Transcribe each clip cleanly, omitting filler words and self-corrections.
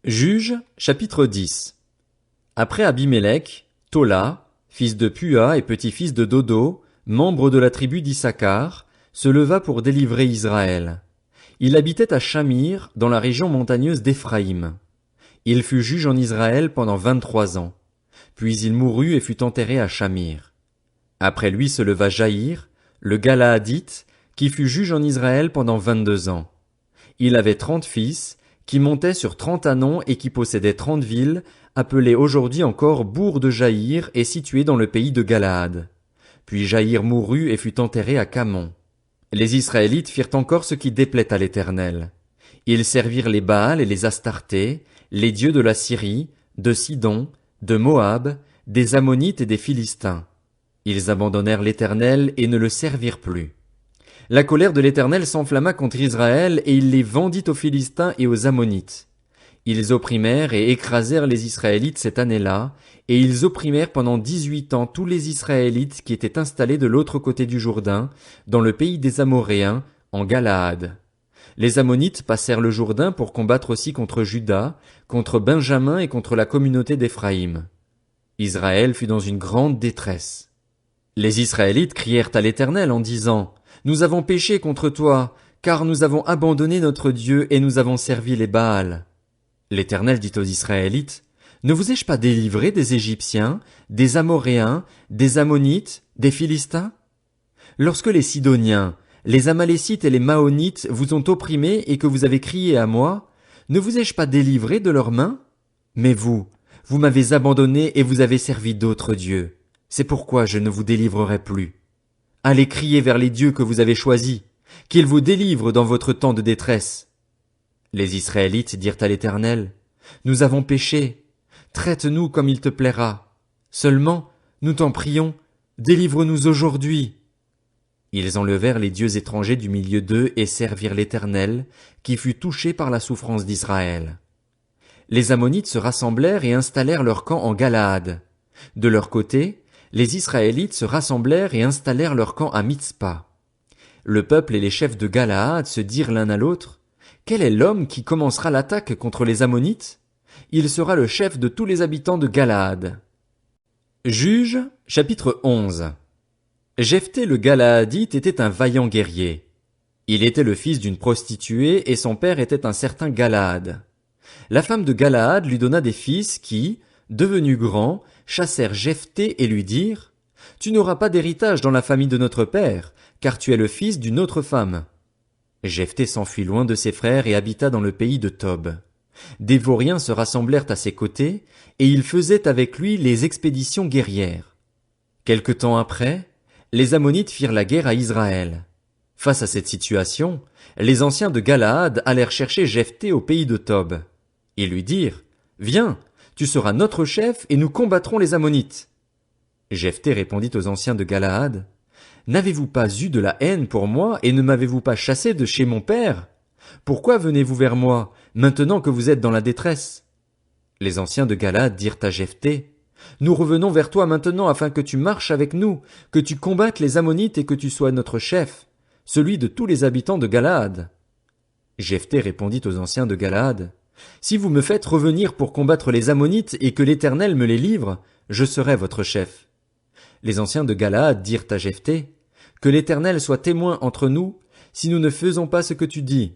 Juges, chapitre 10. Après Abimélec, Tola, fils de Pua et petit-fils de Dodo, membre de la tribu d'Issachar, se leva pour délivrer Israël. Il habitait à Shamir, dans la région montagneuse d'Éphraïm. Il fut juge en Israël pendant 23 ans. Puis il mourut et fut enterré à Shamir. Après lui se leva Jaïr, le Galaadite, qui fut juge en Israël pendant 22 ans. Il avait 30 fils, qui montaient sur 30 ânons et qui possédaient 30 villes, appelées aujourd'hui encore bourgs de Jaïr et situées dans le pays de Galaad. Puis Jaïr mourut et fut enterré à Camon. Les Israélites firent encore ce qui déplaît à l'Éternel. Ils servirent les Baals et les Astartés, les dieux de la Syrie, de Sidon, de Moab, des Ammonites et des Philistins. Ils abandonnèrent l'Éternel et ne le servirent plus. La colère de l'Éternel s'enflamma contre Israël et il les vendit aux Philistins et aux Ammonites. Ils opprimèrent et écrasèrent les Israélites cette année-là, et ils opprimèrent pendant 18 ans tous les Israélites qui étaient installés de l'autre côté du Jourdain, dans le pays des Amoréens, en Galaad. Les Ammonites passèrent le Jourdain pour combattre aussi contre Juda, contre Benjamin et contre la communauté d'Éphraïm. Israël fut dans une grande détresse. Les Israélites crièrent à l'Éternel en disant: Nous avons péché contre toi, car nous avons abandonné notre Dieu et nous avons servi les Baals. L'Éternel dit aux Israélites: Ne vous ai-je pas délivré des Égyptiens, des Amoréens, des Ammonites, des Philistins? Lorsque les Sidoniens, les Amalécites et les Maonites vous ont opprimés et que vous avez crié à moi, ne vous ai-je pas délivré de leurs mains? Mais vous m'avez abandonné et vous avez servi d'autres dieux. C'est pourquoi je ne vous délivrerai plus. Allez crier vers les dieux que vous avez choisis, qu'ils vous délivrent dans votre temps de détresse. Les Israélites dirent à l'Éternel: Nous avons péché. Traite-nous comme il te plaira. Seulement, nous t'en prions, délivre-nous aujourd'hui. Ils enlevèrent les dieux étrangers du milieu d'eux et servirent l'Éternel, qui fut touché par la souffrance d'Israël. Les Ammonites se rassemblèrent et installèrent leur camp en Galaad. De leur côté, les Israélites se rassemblèrent et installèrent leur camp à Mitzpa. Le peuple et les chefs de Galaad se dirent l'un à l'autre: Quel est l'homme qui commencera l'attaque contre les Ammonites? Il sera le chef de tous les habitants de Galaad. Juges, chapitre 11. Jephthé le Galaadite était un vaillant guerrier. Il était le fils d'une prostituée et son père était un certain Galaad. La femme de Galaad lui donna des fils qui, devenus grands, chassèrent Jephthé et lui dirent: Tu n'auras pas d'héritage dans la famille de notre père, car tu es le fils d'une autre femme. Jephthé s'enfuit loin de ses frères et habita dans le pays de Tob. Des vauriens se rassemblèrent à ses côtés, et ils faisaient avec lui les expéditions guerrières. Quelque temps après, les Ammonites firent la guerre à Israël. Face à cette situation, les anciens de Galaad allèrent chercher Jephthé au pays de Tob. Ils lui dirent: Viens, tu seras notre chef et nous combattrons les Ammonites. Jephthé répondit aux anciens de Galaad: N'avez-vous pas eu de la haine pour moi et ne m'avez-vous pas chassé de chez mon père? Pourquoi venez-vous vers moi, maintenant que vous êtes dans la détresse? Les anciens de Galaad dirent à Jephthé: Nous revenons vers toi maintenant afin que tu marches avec nous, que tu combattes les Ammonites et que tu sois notre chef, celui de tous les habitants de Galaad. Jephthé répondit aux anciens de Galaad: Si vous me faites revenir pour combattre les Ammonites et que l'Éternel me les livre, je serai votre chef. Les anciens de Galaad dirent à Jephthé: Que l'Éternel soit témoin entre nous, si nous ne faisons pas ce que tu dis.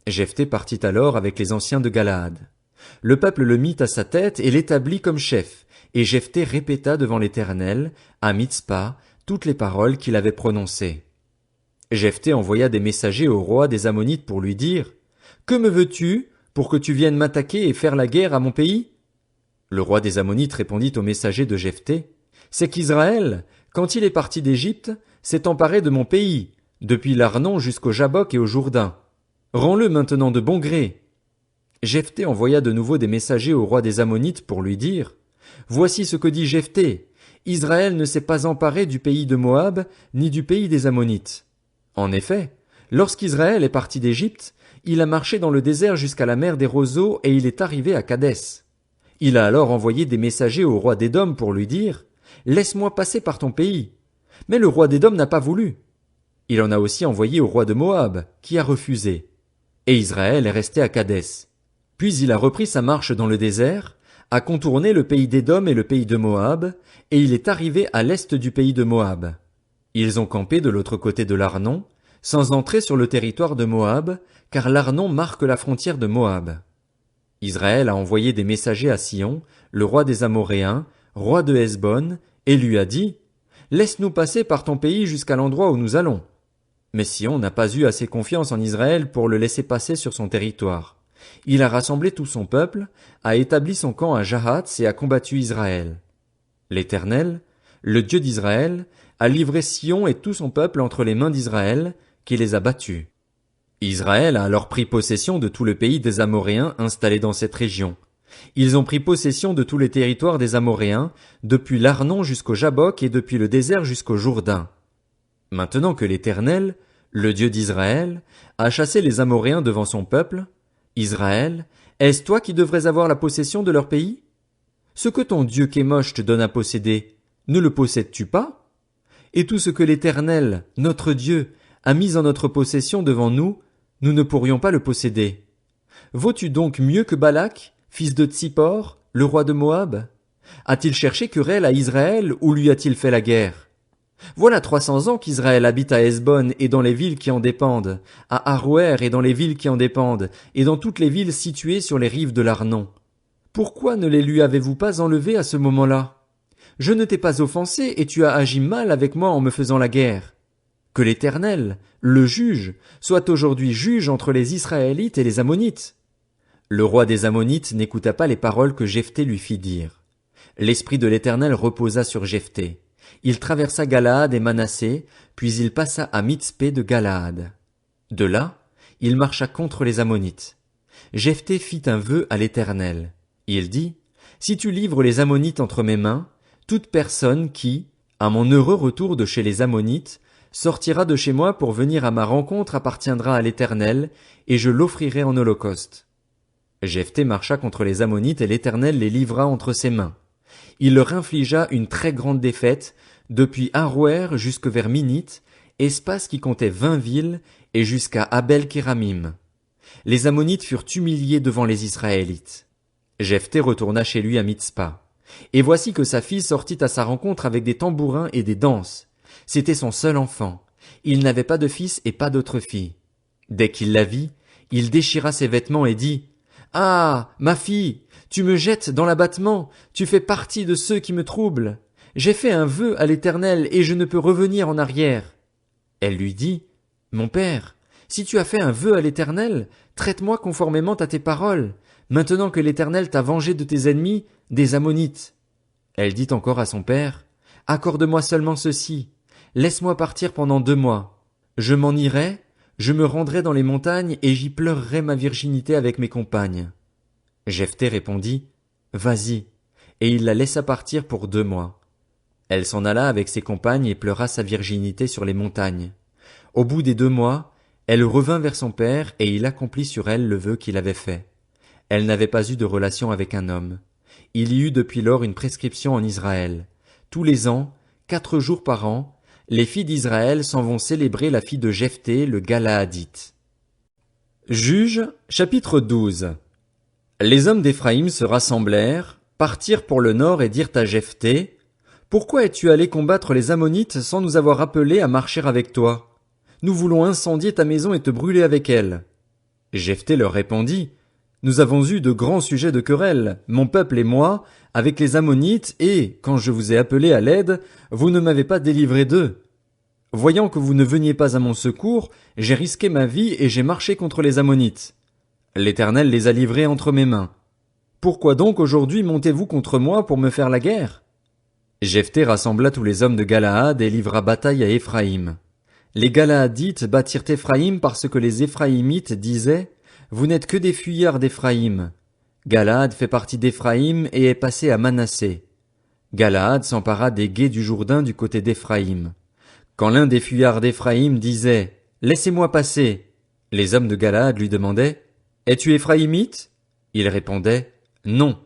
Jephthé partit alors avec les anciens de Galaad. Le peuple le mit à sa tête et l'établit comme chef, et Jephthé répéta devant l'Éternel, à Mitzpa, toutes les paroles qu'il avait prononcées. Jephthé envoya des messagers au roi des Ammonites pour lui dire: Que me veux-tu, pour que tu viennes m'attaquer et faire la guerre à mon pays? Le roi des Ammonites répondit aux messagers de Jephthé: C'est qu'Israël, quand il est parti d'Égypte, s'est emparé de mon pays, depuis l'Arnon jusqu'au Jabbok et au Jourdain. Rends-le maintenant de bon gré. Jephthé envoya de nouveau des messagers au roi des Ammonites pour lui dire: Voici ce que dit Jephthé: Israël ne s'est pas emparé du pays de Moab, ni du pays des Ammonites. En effet, lorsqu'Israël est parti d'Égypte, il a marché dans le désert jusqu'à la mer des roseaux et il est arrivé à Kadès. Il a alors envoyé des messagers au roi d'Édom pour lui dire: Laisse-moi passer par ton pays. Mais le roi d'Édom n'a pas voulu. Il en a aussi envoyé au roi de Moab, qui a refusé. Et Israël est resté à Kadès. Puis il a repris sa marche dans le désert, a contourné le pays d'Édom et le pays de Moab, et il est arrivé à l'est du pays de Moab. Ils ont campé de l'autre côté de l'Arnon, sans entrer sur le territoire de Moab, car l'Arnon marque la frontière de Moab. Israël a envoyé des messagers à Sion, le roi des Amoréens, roi de Hesbon, et lui a dit: Laisse-nous passer par ton pays jusqu'à l'endroit où nous allons. Mais Sion n'a pas eu assez confiance en Israël pour le laisser passer sur son territoire. Il a rassemblé tout son peuple, a établi son camp à Jahatz et a combattu Israël. L'Éternel, le Dieu d'Israël, a livré Sion et tout son peuple entre les mains d'Israël, qui les a battus. Israël a alors pris possession de tout le pays des Amoréens installés dans cette région. Ils ont pris possession de tous les territoires des Amoréens, depuis l'Arnon jusqu'au Jabbok et depuis le désert jusqu'au Jourdain. Maintenant que l'Éternel, le Dieu d'Israël, a chassé les Amoréens devant son peuple, Israël, est-ce toi qui devrais avoir la possession de leur pays? Ce que ton Dieu Kémosh te donne à posséder, ne le possèdes-tu pas? Et tout ce que l'Éternel, notre Dieu, a mis en notre possession devant nous, nous ne pourrions pas le posséder. Vaux-tu donc mieux que Balak, fils de Tsippor, le roi de Moab? A-t-il cherché querelle à Israël ou lui a-t-il fait la guerre? Voilà 300 ans qu'Israël habite à Hesbon et dans les villes qui en dépendent, à Aroër et dans les villes qui en dépendent, et dans toutes les villes situées sur les rives de l'Arnon. Pourquoi ne les lui avez-vous pas enlevés à ce moment-là? Je ne t'ai pas offensé et tu as agi mal avec moi en me faisant la guerre. Que l'Éternel, le juge, soit aujourd'hui juge entre les Israélites et les Ammonites. Le roi des Ammonites n'écouta pas les paroles que Jephthé lui fit dire. L'esprit de l'Éternel reposa sur Jephthé. Il traversa Galaad et Manassé, puis il passa à Mitzpé de Galaad. De là, il marcha contre les Ammonites. Jephthé fit un vœu à l'Éternel. Il dit: Si tu livres les Ammonites entre mes mains, toute personne qui, à mon heureux retour de chez les Ammonites, sortira de chez moi pour venir à ma rencontre appartiendra à l'Éternel, et je l'offrirai en holocauste. Jephthé marcha contre les Ammonites et l'Éternel les livra entre ses mains. Il leur infligea une très grande défaite, depuis Aroër jusque vers Minite, espace qui comptait 20 villes, et jusqu'à Abel-Kéramim. Les Ammonites furent humiliés devant les Israélites. Jephthé retourna chez lui à Mitzpa. Et voici que sa fille sortit à sa rencontre avec des tambourins et des danses. C'était son seul enfant. Il n'avait pas de fils et pas d'autre fille. Dès qu'il la vit, il déchira ses vêtements et dit: Ah, ma fille, tu me jettes dans l'abattement, tu fais partie de ceux qui me troublent. J'ai fait un vœu à l'Éternel et je ne peux revenir en arrière. Elle lui dit: Mon père, si tu as fait un vœu à l'Éternel, traite-moi conformément à tes paroles, maintenant que l'Éternel t'a vengé de tes ennemis, des Ammonites. Elle dit encore à son père: Accorde-moi seulement ceci, laisse-moi partir pendant 2 mois. Je m'en irai, je me rendrai dans les montagnes et j'y pleurerai ma virginité avec mes compagnes. Jephthé répondit: Vas-y, et il la laissa partir pour 2 mois. Elle s'en alla avec ses compagnes et pleura sa virginité sur les montagnes. Au bout des 2 mois, elle revint vers son père et il accomplit sur elle le vœu qu'il avait fait. Elle n'avait pas eu de relation avec un homme. Il y eut depuis lors une prescription en Israël. Tous les ans, 4 jours par an, les filles d'Israël s'en vont célébrer la fille de Jephthé, le Galaadite. Juges, chapitre 12. Les hommes d'Éphraïm se rassemblèrent, partirent pour le nord et dirent à Jephthé: Pourquoi es-tu allé combattre les Ammonites sans nous avoir appelés à marcher avec toi? Nous voulons incendier ta maison et te brûler avec elle. Jephthé leur répondit: Nous avons eu de grands sujets de querelle, mon peuple et moi, avec les Ammonites, et, quand je vous ai appelés à l'aide, vous ne m'avez pas délivré d'eux. Voyant que vous ne veniez pas à mon secours, j'ai risqué ma vie et j'ai marché contre les Ammonites. L'Éternel les a livrés entre mes mains. Pourquoi donc aujourd'hui montez-vous contre moi pour me faire la guerre? Jephthé rassembla tous les hommes de Galaad et livra bataille à Éphraïm. Les Galaadites battirent Éphraïm parce que les Éphraïmites disaient: Vous n'êtes que des fuyards d'Éphraïm. Galaad fait partie d'Éphraïm et est passé à Manassé. Galaad s'empara des gués du Jourdain du côté d'Éphraïm. Quand l'un des fuyards d'Éphraïm disait: Laissez-moi passer, les hommes de Galaad lui demandaient: Es-tu Éphraïmite? Il répondait: Non.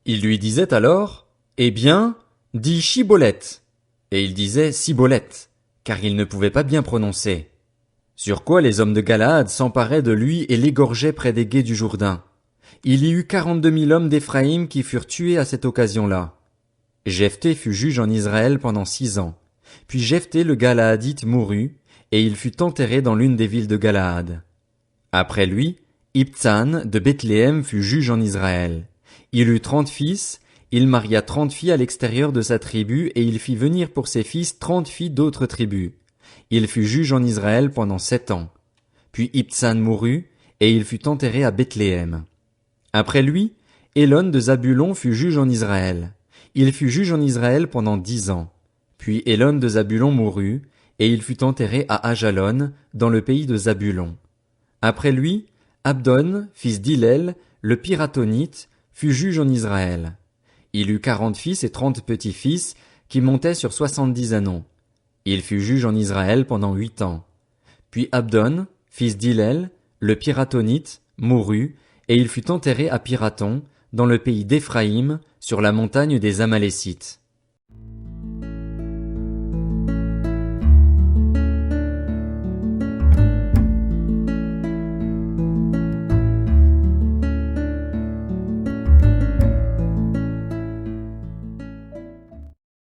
Il lui disait alors: Eh bien, dis Chiboleth. Et il disait Siboleth, car il ne pouvait pas bien prononcer. Sur quoi les hommes de Galaad s'emparaient de lui et l'égorgeaient près des gués du Jourdain. Il y eut 42 000 hommes d'Éphraïm qui furent tués à cette occasion-là. Jephthé fut juge en Israël pendant 6 ans. Puis Jephthé le Galaadite mourut, et il fut enterré dans l'une des villes de Galaad. Après lui, Ibtsan de Bethléem fut juge en Israël. Il eut 30 fils, il maria 30 filles à l'extérieur de sa tribu, et il fit venir pour ses fils 30 filles d'autres tribus. Il fut juge en Israël pendant 7 ans. Puis Ibtsan mourut, et il fut enterré à Bethléem. Après lui, Élon de Zabulon fut juge en Israël. Il fut juge en Israël pendant 10 ans. Puis Élon de Zabulon mourut, et il fut enterré à Ajalon, dans le pays de Zabulon. Après lui, Abdon, fils d'Hillel, le Piratonite, fut juge en Israël. Il eut 40 fils et 30 petits-fils, qui montaient sur 70 ânons. Il fut juge en Israël pendant 8 ans. Puis Abdon, fils d'Hillel, le Piratonite, mourut, et il fut enterré à Piraton, dans le pays d'Éphraïm, sur la montagne des Amalécites.